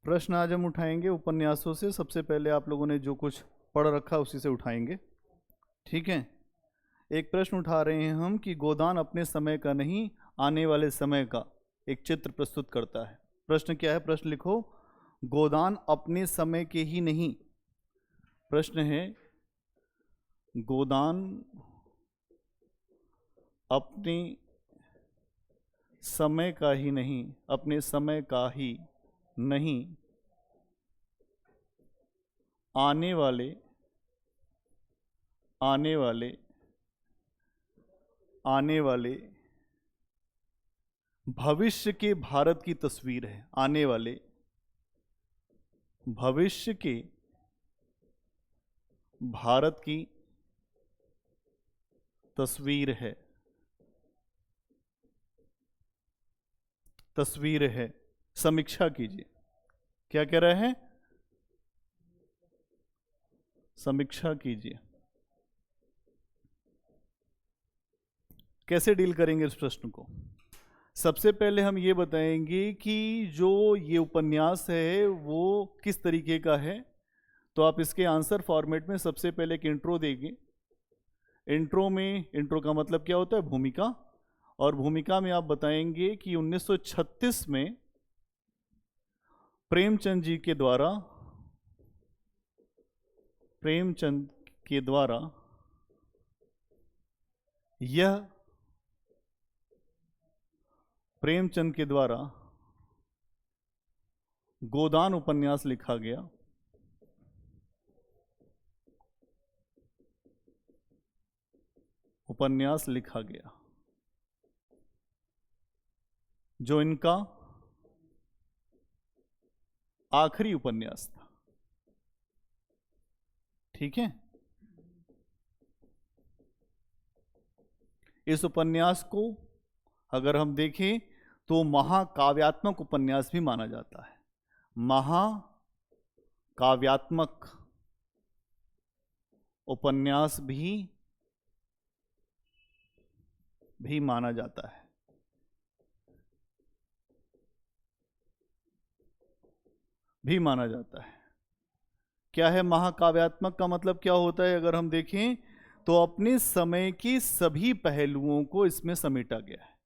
प्रश्न आज हम उठाएंगे उपन्यासों से। सबसे पहले आप लोगों ने जो कुछ पढ़ रखा उसी से उठाएंगे, ठीक है। एक प्रश्न उठा रहे हैं हम कि गोदान अपने समय का नहीं, आने वाले समय का एक चित्र प्रस्तुत करता है। प्रश्न क्या है? प्रश्न लिखो, गोदान अपने समय के ही नहीं। प्रश्न है, गोदान अपने समय का ही नहीं, अपने समय का ही नहीं, आने वाले भविष्य के भारत की तस्वीर है। आने वाले भविष्य के भारत की तस्वीर है। समीक्षा कीजिए। क्या कह रहे हैं? समीक्षा कीजिए। कैसे डील करेंगे इस प्रश्न को? सबसे पहले हम ये बताएंगे कि जो ये उपन्यास है वो किस तरीके का है। तो आप इसके आंसर फॉर्मेट में सबसे पहले एक इंट्रो देंगे। इंट्रो का मतलब क्या होता है? भूमिका। और भूमिका में आप बताएंगे कि 1936 में प्रेमचंद के द्वारा गोदान उपन्यास लिखा गया। जो इनका आखिरी उपन्यास था, ठीक है। इस उपन्यास को अगर हम देखें तो महाकाव्यात्मक उपन्यास भी माना जाता है। महाकाव्यात्मक उपन्यास भी माना जाता है। क्या है महाकाव्यात्मक का मतलब? क्या होता है? अगर हम देखें तो अपने समय के सभी पहलुओं को इसमें समेटा गया है।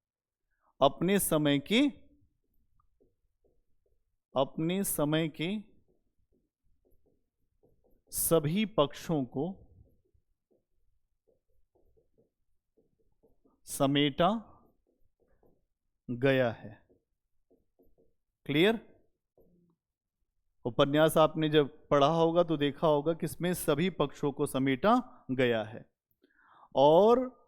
अपने समय के सभी पक्षों को समेटा गया है। क्लियर? उपन्यास आपने जब पढ़ा होगा तो देखा होगा कि इसमें सभी पक्षों को समेटा गया है। और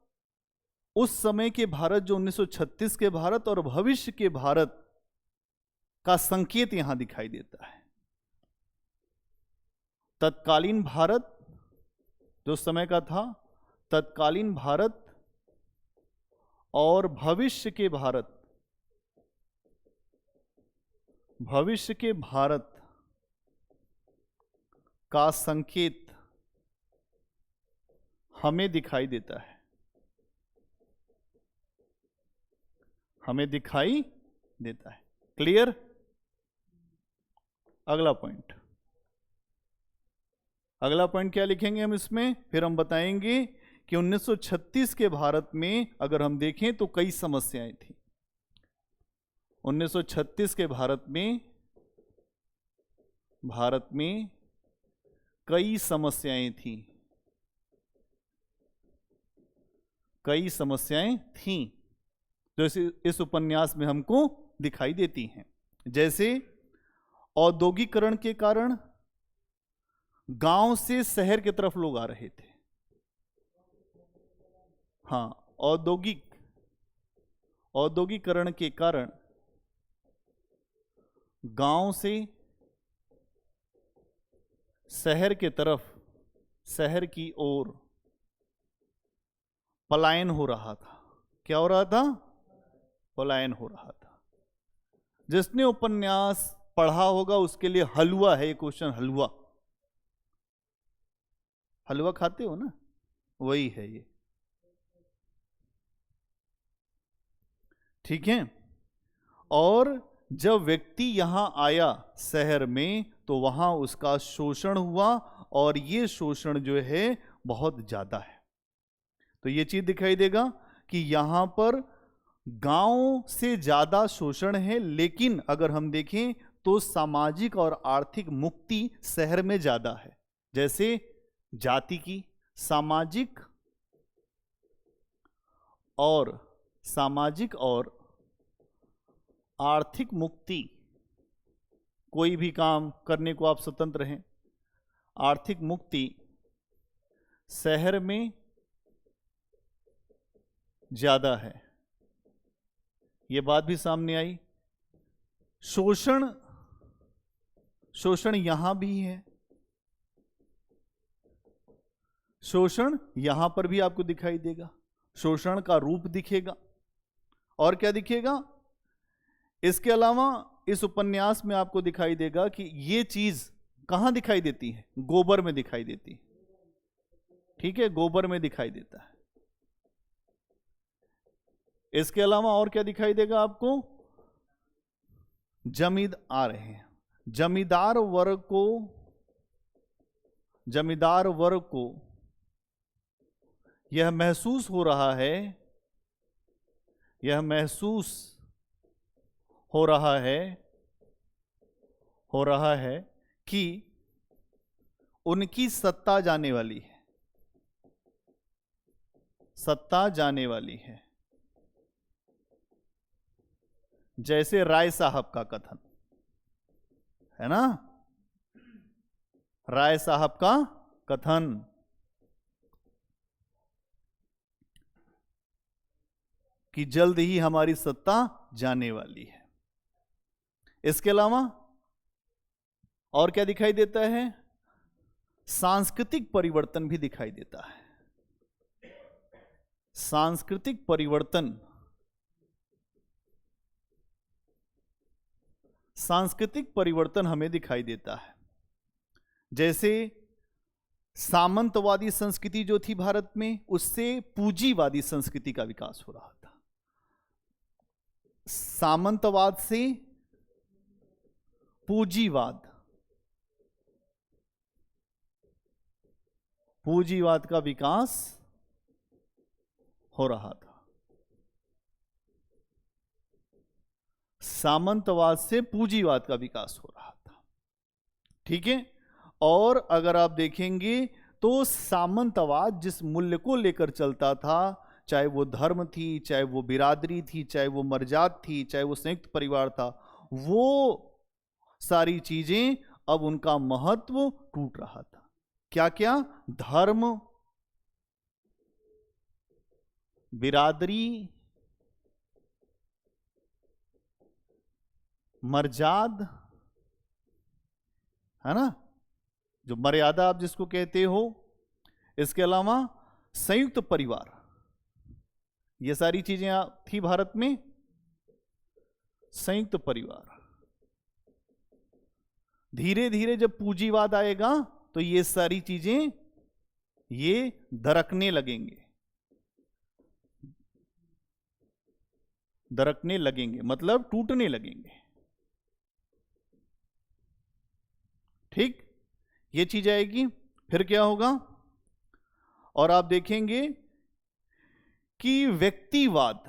उस समय के भारत, जो 1936 के भारत और भविष्य के भारत का संकेत यहां दिखाई देता है। तत्कालीन भारत जो समय का था, तत्कालीन भारत और भविष्य के भारत का संकेत हमें दिखाई देता है। क्लियर? अगला पॉइंट क्या लिखेंगे हम इसमें? फिर हम बताएंगे कि 1936 के भारत में अगर हम देखें तो कई समस्याएं थी। 1936 के भारत में कई समस्याएं थीं जो इस उपन्यास में हमको दिखाई देती हैं। जैसे औद्योगिकरण के कारण गांव से शहर की तरफ लोग आ रहे थे। हाँ, औद्योगिकरण के कारण गांव से शहर की ओर पलायन हो रहा था। क्या हो रहा था? पलायन हो रहा था। जिसने उपन्यास पढ़ा होगा उसके लिए हलवा है ये क्वेश्चन। हलवा खाते हो ना? वही है ये, ठीक है। और जब व्यक्ति यहां आया शहर में तो वहां उसका शोषण हुआ और ये शोषण जो है बहुत ज्यादा है। तो ये चीज दिखाई देगा कि यहां पर गांव से ज्यादा शोषण है, लेकिन अगर हम देखें तो सामाजिक और आर्थिक मुक्ति शहर में ज्यादा है। जैसे जाति की सामाजिक और आर्थिक मुक्ति, कोई भी काम करने को आप स्वतंत्र हैं, आर्थिक मुक्ति शहर में ज्यादा है। ये बात भी सामने आई। शोषण यहां भी है, शोषण यहां पर भी आपको दिखाई देगा, शोषण का रूप दिखेगा। और क्या दिखेगा? इसके अलावा इस उपन्यास में आपको दिखाई देगा कि ये चीज कहां दिखाई देती है? गोबर में दिखाई देती है। ठीक है, गोबर में दिखाई देता है। इसके अलावा और क्या दिखाई देगा आपको? जमींदार हैं, जमींदार वर्ग को यह महसूस हो रहा है कि उनकी सत्ता जाने वाली है। जैसे राय साहब का कथन है ना, राय साहब का कथन कि जल्द ही हमारी सत्ता जाने वाली है। इसके अलावा और क्या दिखाई देता है? सांस्कृतिक परिवर्तन भी दिखाई देता है। सांस्कृतिक परिवर्तन हमें दिखाई देता है। जैसे सामंतवादी संस्कृति जो थी भारत में, उससे पूंजीवादी संस्कृति का विकास हो रहा था। सामंतवाद से पूंजीवाद का विकास हो रहा था। सामंतवाद से पूंजीवाद का विकास हो रहा था। ठीक है। और अगर आप देखेंगे तो सामंतवाद जिस मूल्य को लेकर चलता था, चाहे वो धर्म थी, चाहे वो बिरादरी थी, चाहे वो मर्जात थी, चाहे वो संयुक्त परिवार था, वो सारी चीजें अब उनका महत्व टूट रहा था। क्या क्या? धर्म, बिरादरी, मर्जाद, है ना, जो मर्यादा आप जिसको कहते हो। इसके अलावा संयुक्त परिवार, ये सारी चीजें थी भारत में। संयुक्त परिवार धीरे धीरे जब पूंजीवाद आएगा तो ये सारी चीजें ये दरकने लगेंगे, मतलब टूटने लगेंगे। ठीक, ये चीज आएगी। फिर क्या होगा? और आप देखेंगे कि व्यक्तिवाद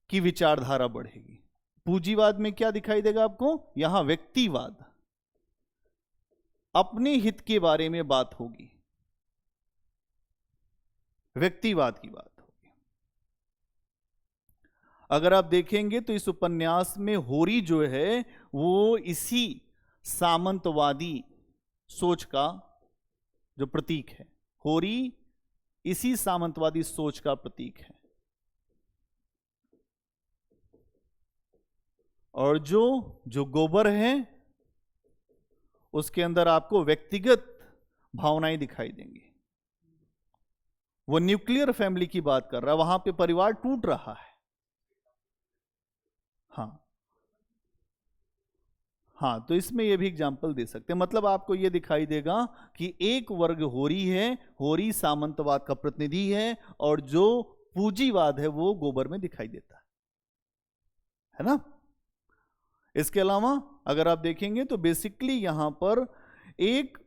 की विचारधारा बढ़ेगी। पूंजीवाद में क्या दिखाई देगा आपको? यहां व्यक्तिवाद, अपने हित के बारे में बात होगी, व्यक्तिवाद की बात होगी। अगर आप देखेंगे तो इस उपन्यास में होरी जो है वो इसी सामंतवादी सोच का जो प्रतीक है, होरी इसी सामंतवादी सोच का प्रतीक है। और जो गोबर है उसके अंदर आपको व्यक्तिगत भावनाएं दिखाई देंगी। वो न्यूक्लियर फैमिली की बात कर रहा है, वहां पे परिवार टूट रहा है। हाँ, तो इसमें ये भी एग्जाम्पल दे सकते हैं। मतलब आपको ये दिखाई देगा कि एक वर्ग होरी है, होरी सामंतवाद का प्रतिनिधि है, और जो पूंजीवाद है वो गोबर में दिखाई देता है ना। इसके अलावा अगर आप देखेंगे तो बेसिकली यहां पर एक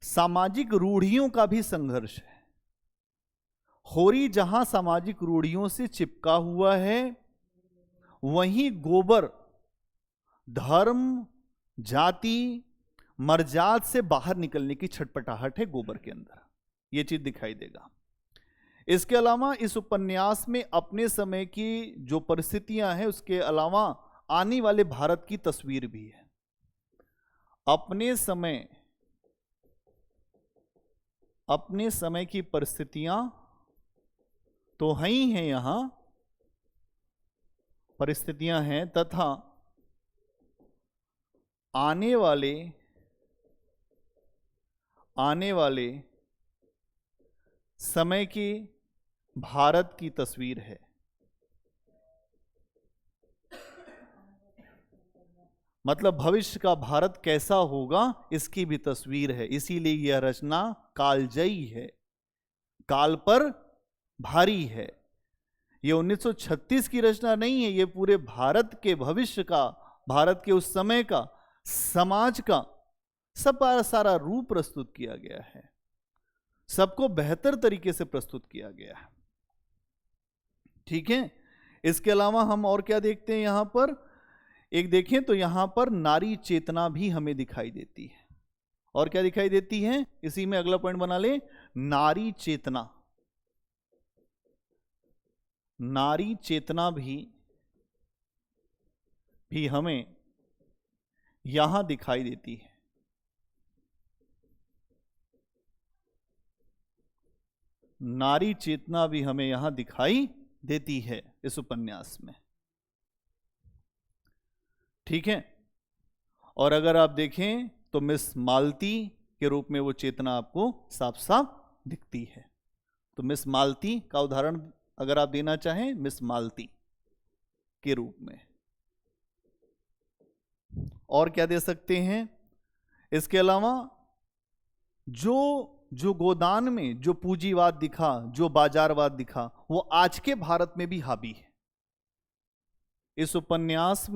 सामाजिक रूढ़ियों का भी संघर्ष है। होरी जहां सामाजिक रूढ़ियों से चिपका हुआ है, वहीं गोबर धर्म, जाति, मर्जाद से बाहर निकलने की छटपटाहट है गोबर के अंदर, यह चीज दिखाई देगा। इसके अलावा इस उपन्यास में अपने समय की जो परिस्थितियां हैं, उसके अलावा आने वाले भारत की तस्वीर भी है। अपने समय की परिस्थितियां तो हैं ही हैं, यहां परिस्थितियां हैं, तथा आने वाले समय की भारत की तस्वीर है। मतलब भविष्य का भारत कैसा होगा, इसकी भी तस्वीर है। इसीलिए यह रचना कालजयी है, काल पर भारी है। यह 1936 की रचना नहीं है, यह पूरे भारत के भविष्य का, भारत के उस समय का, समाज का सब सारा रूप प्रस्तुत किया गया है, सबको बेहतर तरीके से प्रस्तुत किया गया है। ठीक है। इसके अलावा हम और क्या देखते हैं यहां पर, एक देखें तो यहां पर नारी चेतना भी हमें दिखाई देती है। और क्या दिखाई देती है, इसी में अगला पॉइंट बना ले, नारी चेतना। नारी चेतना भी हमें यहां दिखाई देती है। नारी चेतना भी हमें यहां दिखाई देती है इस उपन्यास में। ठीक है। और अगर आप देखें तो मिस मालती के रूप में वो चेतना आपको साफ साफ दिखती है। तो मिस मालती का उदाहरण अगर आप देना चाहें, मिस मालती के रूप में और क्या दे सकते हैं। इसके अलावा जो गोदान में जो पूंजीवाद दिखा, जो बाजारवाद दिखा, वो आज के भारत में भी हावी है। इस उपन्यास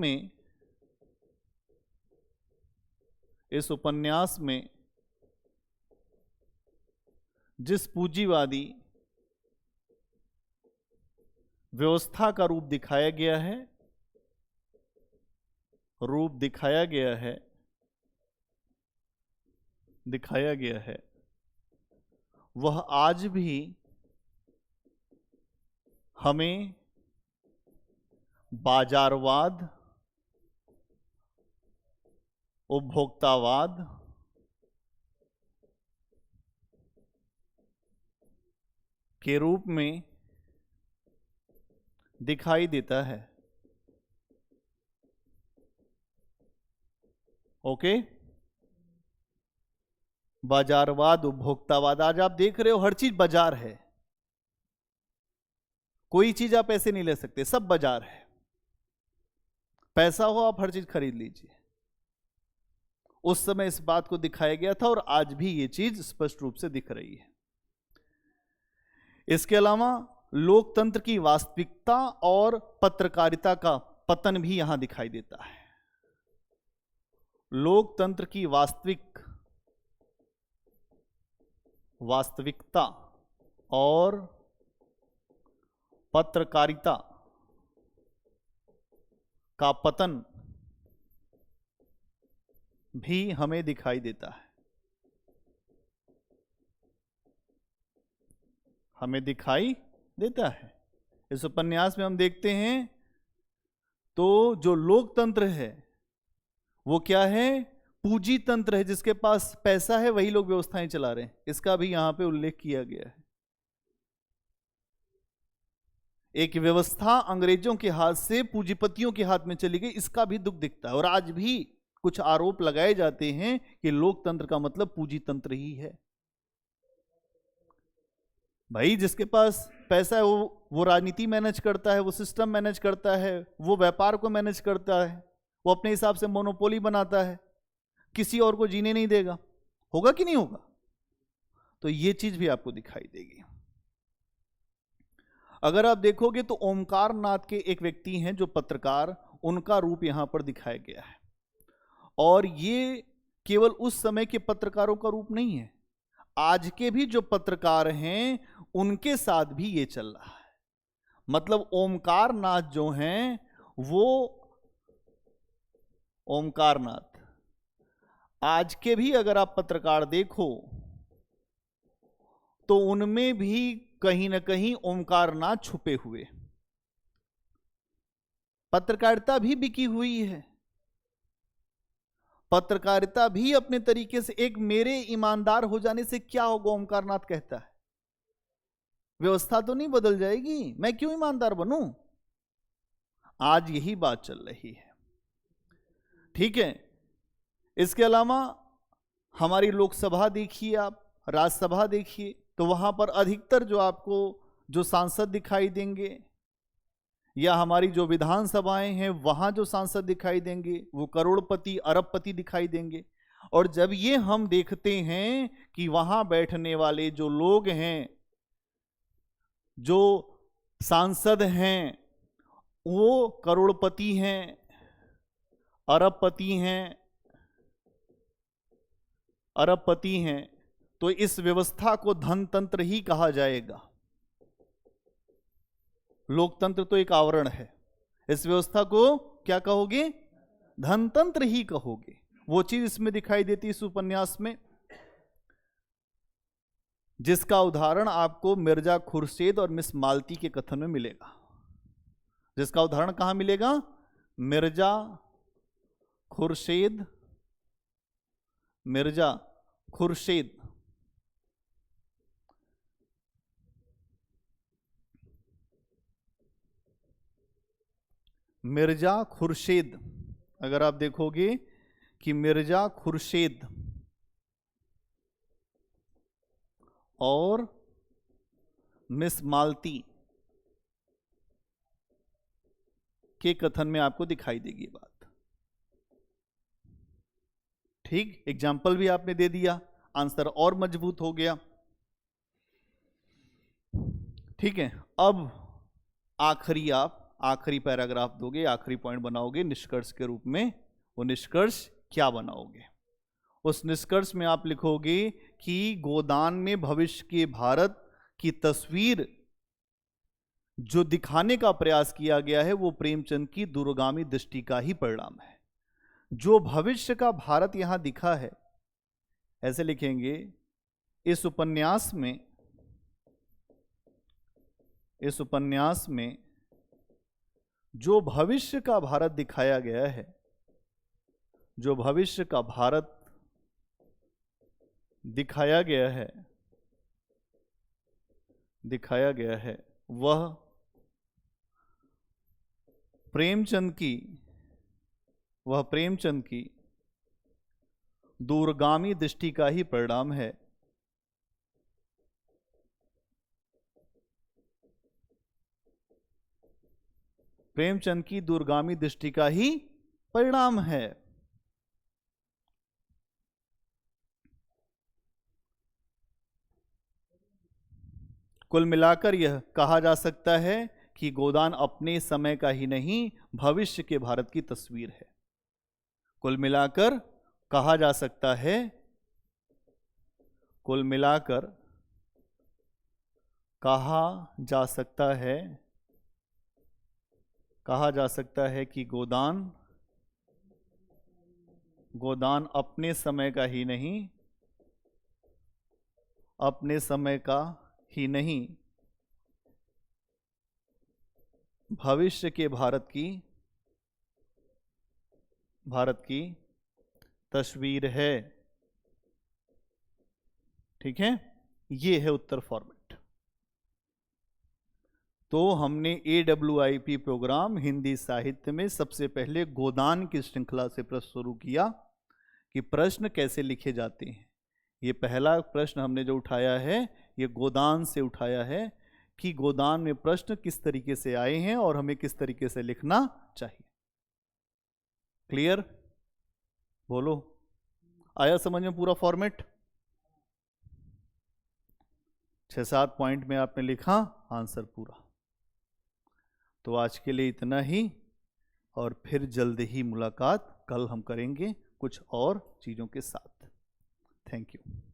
में जिस पूंजीवादी व्यवस्था का रूप दिखाया गया है, वह आज भी हमें बाजारवाद, उपभोक्तावाद, के रूप में दिखाई देता है। ओके। बाजारवाद, उपभोक्तावाद, आज आप देख रहे हो हर चीज बाजार है, कोई चीज आप ऐसे नहीं ले सकते, सब बाजार है। पैसा हो आप हर चीज खरीद लीजिए। उस समय इस बात को दिखाया गया था और आज भी ये चीज स्पष्ट रूप से दिख रही है। इसके अलावा लोकतंत्र की वास्तविकता और पत्रकारिता का पतन भी यहां दिखाई देता है। लोकतंत्र की वास्तविकता और पत्रकारिता का पतन भी हमें दिखाई देता है। इस उपन्यास में हम देखते हैं तो जो लोकतंत्र है वो क्या है, पूंजी तंत्र है। जिसके पास पैसा है वही लोग व्यवस्थाएं चला रहे हैं, इसका भी यहां पे उल्लेख किया गया है। एक व्यवस्था अंग्रेजों के हाथ से पूंजीपतियों के हाथ में चली गई, इसका भी दुख दिखता है। और आज भी कुछ आरोप लगाए जाते हैं कि लोकतंत्र का मतलब पूंजी तंत्र ही है। भाई जिसके पास पैसा है वो राजनीति मैनेज करता है, वो सिस्टम मैनेज करता है, वो व्यापार को मैनेज करता है, वो अपने हिसाब से मोनोपोली बनाता है, किसी और को जीने नहीं देगा। होगा कि नहीं होगा? तो ये चीज भी आपको दिखाई देगी। अगर आप देखोगे तो ओमकार नाथ के एक व्यक्ति हैं जो पत्रकार, उनका रूप यहां पर दिखाया गया है। और ये केवल उस समय के पत्रकारों का रूप नहीं है, आज के भी जो पत्रकार हैं उनके साथ भी ये चल रहा है। मतलब ओमकार नाथ जो हैं वो ओमकार नाथ, आज के भी अगर आप पत्रकार देखो तो उनमें भी कहीं ना कहीं ओमकार नाथ छुपे हुए। पत्रकारिता भी बिकी हुई है, पत्रकारिता भी अपने तरीके से एक मेरे ईमानदार हो जाने से क्या होगा, ओमकार नाथ कहता है, व्यवस्था तो नहीं बदल जाएगी, मैं क्यों ईमानदार बनूं। आज यही बात चल रही है। ठीक है, इसके अलावा हमारी लोकसभा देखिए, आप राज्यसभा देखिए, तो वहां पर अधिकतर जो आपको जो सांसद दिखाई देंगे, या हमारी जो विधानसभाएं हैं वहां जो सांसद दिखाई देंगे वो करोड़पति अरबपति दिखाई देंगे। और जब ये हम देखते हैं कि वहां बैठने वाले जो लोग हैं, जो सांसद हैं, वो करोड़पति हैं, अरबपति हैं, तो इस व्यवस्था को धनतंत्र ही कहा जाएगा। लोकतंत्र तो एक आवरण है, इस व्यवस्था को क्या कहोगे, धनतंत्र ही कहोगे। वो चीज इसमें दिखाई देती है इस उपन्यास में, जिसका उदाहरण आपको मिर्जा खुर्शीद और मिस मालती के कथन में मिलेगा। जिसका उदाहरण कहां मिलेगा, मिर्जा खुर्शीद, मिर्जा खुर्शीद मिर्जा खुर्शीद, अगर आप देखोगे कि मिर्जा खुर्शीद और मिस मालती के कथन में आपको दिखाई देगी बात। ठीक, एग्जाम्पल भी आपने दे दिया, आंसर और मजबूत हो गया। ठीक है, अब आप आखिरी पैराग्राफ दोगे, आखिरी पॉइंट बनाओगे निष्कर्ष के रूप में। वो निष्कर्ष क्या बनाओगे, उस निष्कर्ष में आप लिखोगे कि गोदान में भविष्य के भारत की तस्वीर जो दिखाने का प्रयास किया गया है वो प्रेमचंद की दूरगामी दृष्टि का ही परिणाम है। जो भविष्य का भारत यहां दिखा है, ऐसे लिखेंगे, इस उपन्यास में जो भविष्य का भारत दिखाया गया है, जो भविष्य का भारत दिखाया गया है वह प्रेमचंद की दूरगामी दृष्टि का ही परिणाम है। प्रेमचंद की दूरगामी दृष्टि का ही परिणाम है। कुल मिलाकर यह कहा जा सकता है कि गोदान अपने समय का ही नहीं भविष्य के भारत की तस्वीर है। कुल मिलाकर कहा जा सकता है, कुल मिलाकर कहा जा सकता है कि गोदान अपने समय का ही नहीं भविष्य के भारत की तस्वीर है। ठीक है, ये है उत्तर फॉर्मेट। तो हमने AWIP प्रोग्राम हिंदी साहित्य में सबसे पहले गोदान की श्रृंखला से प्रश्न शुरू किया कि प्रश्न कैसे लिखे जाते हैं। ये पहला प्रश्न हमने जो उठाया है ये गोदान से उठाया है कि गोदान में प्रश्न किस तरीके से आए हैं और हमें किस तरीके से लिखना चाहिए। क्लियर, बोलो, आया समझ में पूरा फॉर्मेट? 6-7 पॉइंट में आपने लिखा, आंसर पूरा। तो आज के लिए इतना ही। और फिर जल्द ही मुलाकात कल हम करेंगे कुछ और चीज़ों के साथ। Thank you.